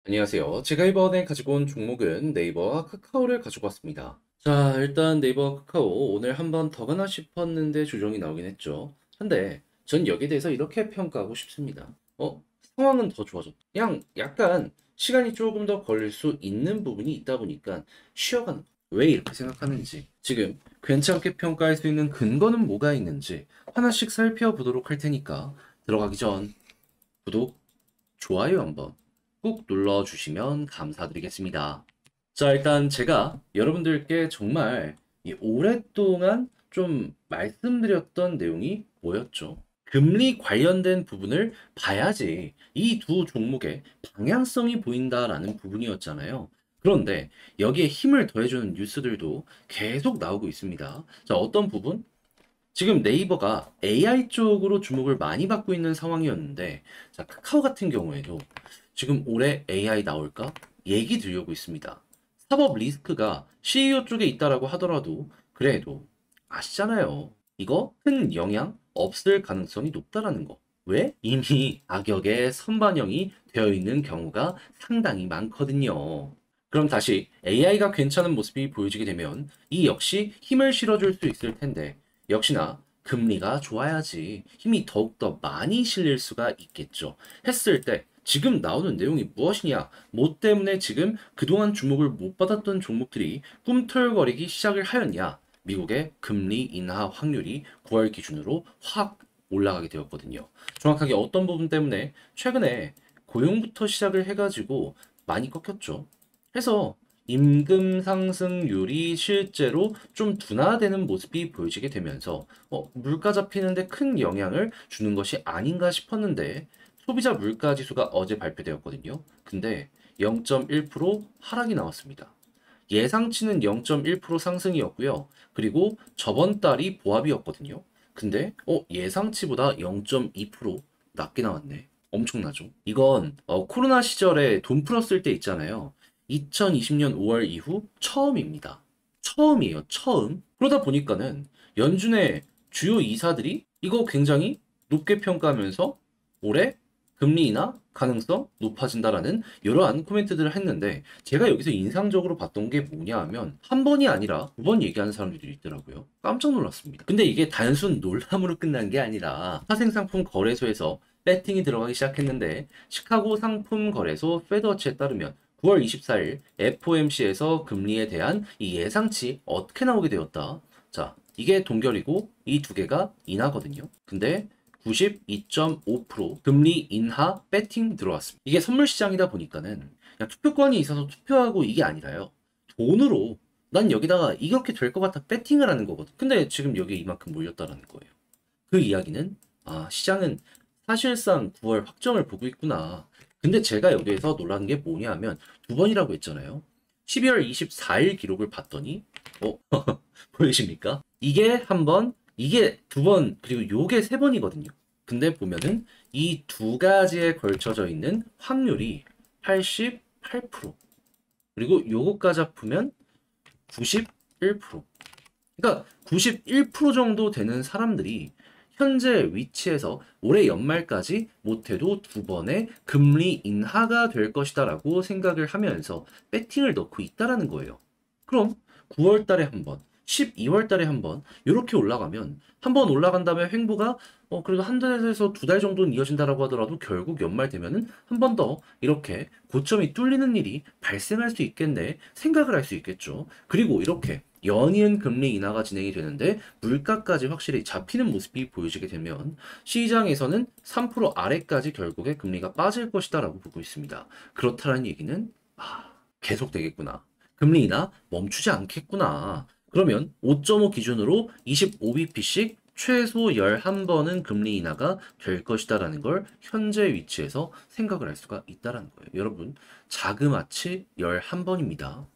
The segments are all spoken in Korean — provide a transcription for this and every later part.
안녕하세요. 제가 이번에 가지고 온 종목은 네이버와 카카오를 가지고 왔습니다. 자, 일단 네이버와 카카오 오늘 한번 더 가나 싶었는데 조정이 나오긴 했죠. 근데 전 여기에 대해서 이렇게 평가하고 싶습니다. 상황은 더 좋아졌다. 그냥 약간 시간이 조금 더 걸릴 수 있는 부분이 있다 보니까 쉬어가는 거. 왜 이렇게 생각하는지, 지금 괜찮게 평가할 수 있는 근거는 뭐가 있는지 하나씩 살펴보도록 할 테니까 들어가기 전 구독, 좋아요 한번 꾹 눌러주시면 감사드리겠습니다. 자, 일단 제가 여러분들께 정말 오랫동안 좀 말씀드렸던 내용이 뭐였죠? 금리 관련된 부분을 봐야지 이 두 종목의 방향성이 보인다라는 부분이었잖아요. 그런데 여기에 힘을 더해주는 뉴스들도 계속 나오고 있습니다. 자, 어떤 부분? 지금 네이버가 AI 쪽으로 주목을 많이 받고 있는 상황이었는데, 자, 카카오 같은 경우에도 지금 올해 AI 나올까? 얘기 들려오고 있습니다. 사법 리스크가 CEO 쪽에 있다라고 하더라도, 그래도 아시잖아요. 이거 큰 영향 없을 가능성이 높다라는 거. 왜? 이미 악역에 선반영이 되어 있는 경우가 상당히 많거든요. 그럼 다시 AI가 괜찮은 모습이 보여지게 되면 이 역시 힘을 실어줄 수 있을 텐데, 역시나 금리가 좋아야지 힘이 더욱더 많이 실릴 수가 있겠죠. 했을 때 지금 나오는 내용이 무엇이냐? 뭐 때문에 지금 그동안 주목을 못 받았던 종목들이 꿈틀거리기 시작을 하였냐? 미국의 금리 인하 확률이 9월 기준으로 확 올라가게 되었거든요. 정확하게 어떤 부분 때문에 최근에 고용부터 시작을 해가지고 많이 꺾였죠. 해서 임금 상승률이 실제로 좀 둔화되는 모습이 보여지게 되면서 물가 잡히는데 큰 영향을 주는 것이 아닌가 싶었는데, 소비자 물가 지수가 어제 발표되었거든요. 근데 0.1% 하락이 나왔습니다. 예상치는 0.1% 상승이었고요. 그리고 저번 달이 보합이었거든요. 근데 예상치보다 0.2% 낮게 나왔네. 엄청나죠? 이건 코로나 시절에 돈 풀었을 때 있잖아요. 2020년 5월 이후 처음입니다. 처음이에요, 처음. 그러다 보니까는 연준의 주요 이사들이 이거 굉장히 높게 평가하면서 올해 금리 인하 가능성 높아진다라는 이러한 코멘트들을 했는데, 제가 여기서 인상적으로 봤던 게 뭐냐 하면 한 번이 아니라 두 번 얘기하는 사람들이 있더라고요. 깜짝 놀랐습니다. 근데 이게 단순 놀람으로 끝난 게 아니라 파생상품 거래소에서 배팅이 들어가기 시작했는데, 시카고 상품 거래소 페드워치에 따르면 9월 24일 FOMC에서 금리에 대한 이 예상치 어떻게 나오게 되었다. 자, 이게 동결이고 이 두 개가 인하거든요. 근데 92.5% 금리 인하 배팅 들어왔습니다. 이게 선물 시장이다 보니까는 그냥 투표권이 있어서 투표하고 이게 아니라요. 돈으로 난 여기다가 이렇게 될 것 같아 배팅을 하는 거거든. 근데 지금 여기에 이만큼 몰렸다라는 거예요. 그 이야기는 시장은 사실상 9월 확정을 보고 있구나. 근데 제가 여기에서 놀란 게 뭐냐 하면 두 번이라고 했잖아요. 12월 24일 기록을 봤더니 어 보이십니까? 이게 한 번, 이게 두 번, 그리고 요게 세 번이거든요. 근데 보면은 이 두 가지에 걸쳐져 있는 확률이 88%. 그리고 요거까지 합하면 91%. 그러니까 91% 정도 되는 사람들이 현재 위치에서 올해 연말까지 못해도 두 번의 금리 인하가 될 것이다라고 생각을 하면서 배팅을 넣고 있다라는 거예요. 그럼 9월 달에 한 번, 12월 달에 한 번, 이렇게 올라가면 한 번 올라간 다음에 횡보가 그래도 한 달에서 두 달 정도는 이어진다라고 하더라도 결국 연말 되면은 한 번 더 이렇게 고점이 뚫리는 일이 발생할 수 있겠네 생각을 할 수 있겠죠. 그리고 이렇게 연이은 금리 인하가 진행이 되는데 물가까지 확실히 잡히는 모습이 보여지게 되면 시장에서는 3% 아래까지 결국에 금리가 빠질 것이다라고 보고 있습니다. 그렇다는 얘기는 계속 되겠구나. 금리 인하 멈추지 않겠구나. 그러면 5.5 기준으로 25bp씩 최소 11번은 금리 인하가 될 것이다라는 걸 현재 위치에서 생각을 할 수가 있다라는 거예요. 여러분, 자그마치 11번입니다.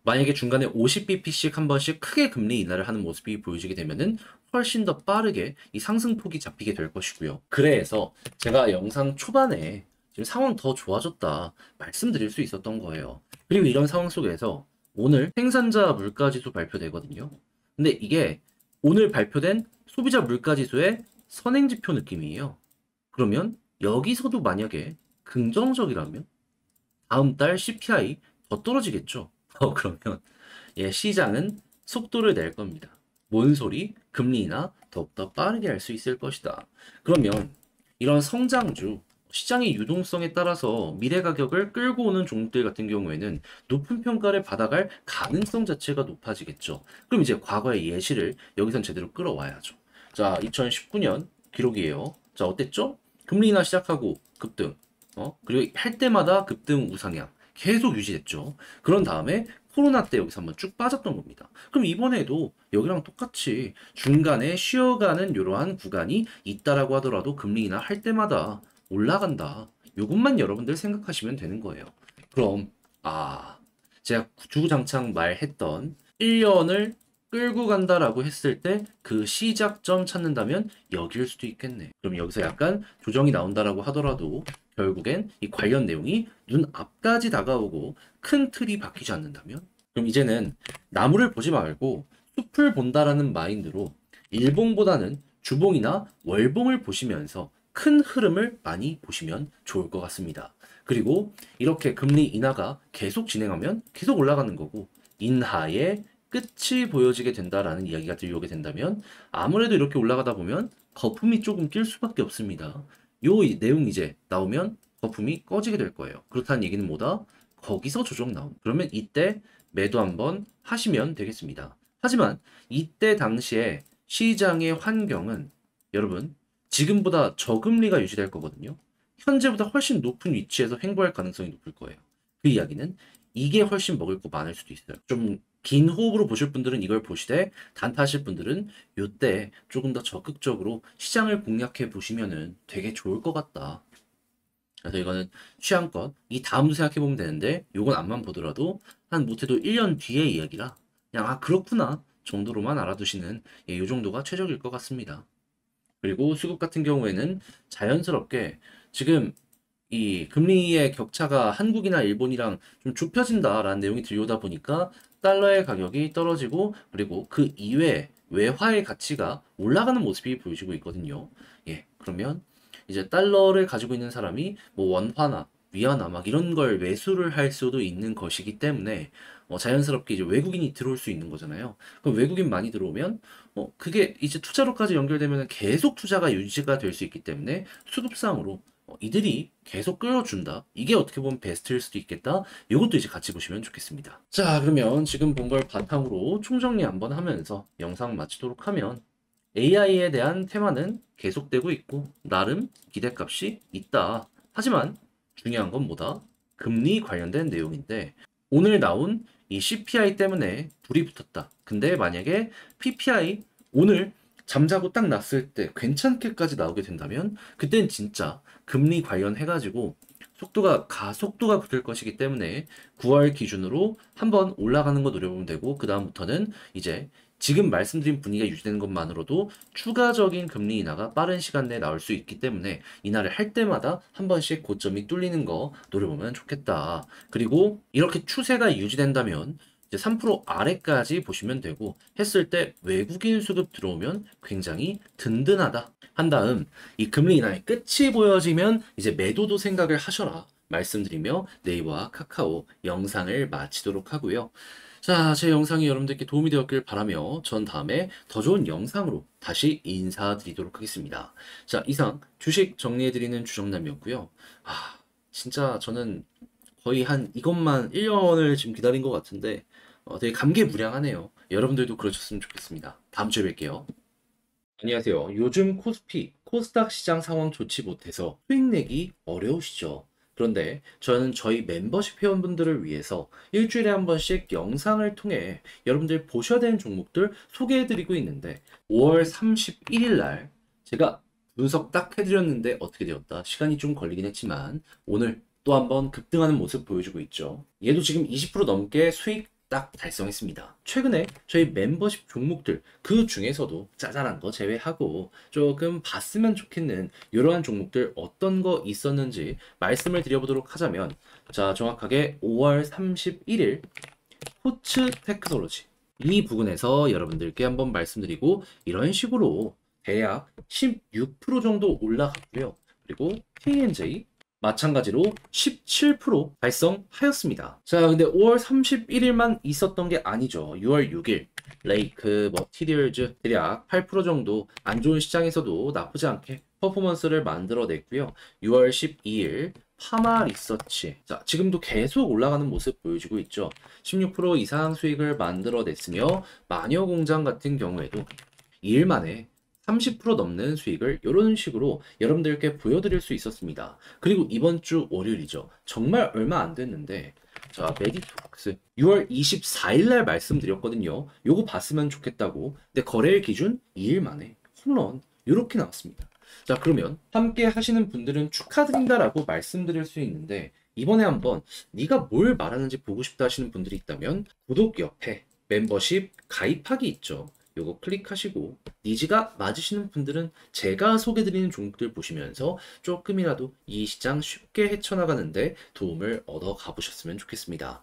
만약에 중간에 50bp씩 한 번씩 크게 금리 인하를 하는 모습이 보여지게 되면은 훨씬 더 빠르게 이 상승폭이 잡히게 될 것이고요. 그래서 제가 영상 초반에 지금 상황 더 좋아졌다 말씀드릴 수 있었던 거예요. 그리고 이런 상황 속에서 오늘 생산자 물가지수 발표되거든요. 근데 이게 오늘 발표된 소비자 물가지수의 선행지표 느낌이에요. 그러면 여기서도 만약에 긍정적이라면 다음 달 CPI 더 떨어지겠죠. 그러면 시장은 속도를 낼 겁니다. 뭔 소리? 금리 인하 더욱더 빠르게 할 수 있을 것이다. 그러면 이런 성장주, 시장의 유동성에 따라서 미래 가격을 끌고 오는 종목들 같은 경우에는 높은 평가를 받아갈 가능성 자체가 높아지겠죠. 그럼 이제 과거의 예시를 여기선 제대로 끌어와야죠. 자, 2019년 기록이에요. 자, 어땠죠? 금리 인하 시작하고 급등. 그리고 할 때마다 급등 우상향 계속 유지됐죠. 그런 다음에 코로나 때 여기서 한번 쭉 빠졌던 겁니다. 그럼 이번에도 여기랑 똑같이 중간에 쉬어가는 이러한 구간이 있다라고 하더라도 금리 인하 할 때마다 올라간다. 이것만 여러분들 생각하시면 되는 거예요. 그럼 제가 주구장창 말했던 1년을 끌고 간다라고 했을 때 그 시작점 찾는다면 여기일 수도 있겠네. 그럼 여기서 약간 조정이 나온다라고 하더라도 결국엔 이 관련 내용이 눈앞까지 다가오고 큰 틀이 바뀌지 않는다면, 그럼 이제는 나무를 보지 말고 숲을 본다라는 마인드로 일봉보다는 주봉이나 월봉을 보시면서 큰 흐름을 많이 보시면 좋을 것 같습니다. 그리고 이렇게 금리 인하가 계속 진행하면 계속 올라가는 거고, 인하의 끝이 보여지게 된다라는 이야기가 들려오게 된다면 아무래도 이렇게 올라가다 보면 거품이 조금 낄 수밖에 없습니다. 요 내용 이제 나오면 거품이 꺼지게 될 거예요. 그렇다는 얘기는 뭐다? 거기서 조정 나옴. 그러면 이때 매도 한번 하시면 되겠습니다. 하지만 이때 당시에 시장의 환경은 여러분 지금보다 저금리가 유지될 거거든요. 현재보다 훨씬 높은 위치에서 횡보할 가능성이 높을 거예요. 그 이야기는 이게 훨씬 먹을 거 많을 수도 있어요. 좀 긴 호흡으로 보실 분들은 이걸 보시되 단타하실 분들은 이때 조금 더 적극적으로 시장을 공략해 보시면은 되게 좋을 것 같다. 그래서 이거는 취향껏 이 다음도 생각해 보면 되는데 요건 앞만 보더라도 한 못해도 1년 뒤의 이야기라 그냥 그렇구나 정도로만 알아두시는 요 정도가 최적일 것 같습니다. 그리고 수급 같은 경우에는 자연스럽게 지금 이 금리의 격차가 한국이나 일본이랑 좀 좁혀진다라는 내용이 들려오다 보니까 달러의 가격이 떨어지고 그리고 그 이외에 외화의 가치가 올라가는 모습이 보여지고 있거든요. 그러면 이제 달러를 가지고 있는 사람이 뭐 원화나 위안화 막 이런 걸 매수를 할 수도 있는 것이기 때문에 자연스럽게 이제 외국인이 들어올 수 있는 거잖아요. 그럼 외국인 많이 들어오면 그게 이제 투자로까지 연결되면 계속 투자가 유지가 될 수 있기 때문에 수급상으로 이들이 계속 끌어준다. 이게 어떻게 보면 베스트일 수도 있겠다. 이것도 이제 같이 보시면 좋겠습니다. 자, 그러면 지금 본 걸 바탕으로 총정리 한번 하면서 영상 마치도록 하면 AI에 대한 테마는 계속되고 있고 나름 기대값이 있다. 하지만 중요한 건 뭐다? 금리 관련된 내용인데 오늘 나온 이 CPI 때문에 불이 붙었다. 근데 만약에 PPI 오늘 잠자고 딱 났을 때 괜찮게까지 나오게 된다면 그땐 진짜 금리 관련해가지고 속도가 붙을 것이기 때문에 9월 기준으로 한번 올라가는 거 노려보면 되고 그 다음부터는 이제 지금 말씀드린 분위기가 유지되는 것만으로도 추가적인 금리 인하가 빠른 시간 내에 나올 수 있기 때문에 인하를 할 때마다 한 번씩 고점이 뚫리는 거 노려보면 좋겠다. 그리고 이렇게 추세가 유지된다면 이제 3% 아래까지 보시면 되고 했을 때 외국인 수급 들어오면 굉장히 든든하다. 한 다음 이 금리 인하의 끝이 보여지면 이제 매도도 생각을 하셔라. 말씀드리며 네이버와 카카오 영상을 마치도록 하고요. 자, 제 영상이 여러분들께 도움이 되었길 바라며 전 다음에 더 좋은 영상으로 다시 인사드리도록 하겠습니다. 자, 이상 주식 정리해드리는 주정남이었고요. 진짜 저는 거의 한 이것만 1년을 지금 기다린 것 같은데 되게 감개무량하네요. 여러분들도 그러셨으면 좋겠습니다. 다음 주에 뵐게요. 안녕하세요. 요즘 코스피, 코스닥 시장 상황 좋지 못해서 수익 내기 어려우시죠? 그런데 저는 저희 멤버십 회원분들을 위해서 일주일에 한 번씩 영상을 통해 여러분들 보셔야 되는 종목들 소개해드리고 있는데 5월 31일 날 제가 분석 딱 해드렸는데 어떻게 되었다? 시간이 좀 걸리긴 했지만 오늘 또 한 번 급등하는 모습 보여주고 있죠. 얘도 지금 20% 넘게 수익 딱 달성했습니다. 최근에 저희 멤버십 종목들 그 중에서도 짜잘한 거 제외하고 조금 봤으면 좋겠는 이러한 종목들 어떤 거 있었는지 말씀을 드려보도록 하자면 자 정확하게 5월 31일 포츠 테크놀로지 이 부분에서 여러분들께 한번 말씀드리고 이런 식으로 대략 16% 정도 올라갔고요. 그리고 KNJ 마찬가지로 17% 달성하였습니다. 자, 근데 5월 31일만 있었던 게 아니죠. 6월 6일 레이크, 티리얼즈 대략 8% 정도 안 좋은 시장에서도 나쁘지 않게 퍼포먼스를 만들어냈고요. 6월 12일 파마 리서치. 자, 지금도 계속 올라가는 모습 보여주고 있죠. 16% 이상 수익을 만들어냈으며 마녀 공장 같은 경우에도 2일 만에 30% 넘는 수익을 이런 식으로 여러분들께 보여드릴 수 있었습니다. 그리고 이번 주 월요일이죠. 정말 얼마 안 됐는데 자, 메디톡스 6월 24일 날 말씀드렸거든요. 요거 봤으면 좋겠다고. 근데 거래일 기준 2일 만에 홈런 이렇게 나왔습니다. 자, 그러면 함께 하시는 분들은 축하드린다라고 말씀드릴 수 있는데 이번에 한번 네가 뭘 말하는지 보고 싶다 하시는 분들이 있다면 구독 옆에 멤버십 가입하기 있죠. 요거 클릭하시고 니즈가 맞으시는 분들은 제가 소개드리는 종목들 보시면서 조금이라도 이 시장 쉽게 헤쳐나가는데 도움을 얻어 가보셨으면 좋겠습니다.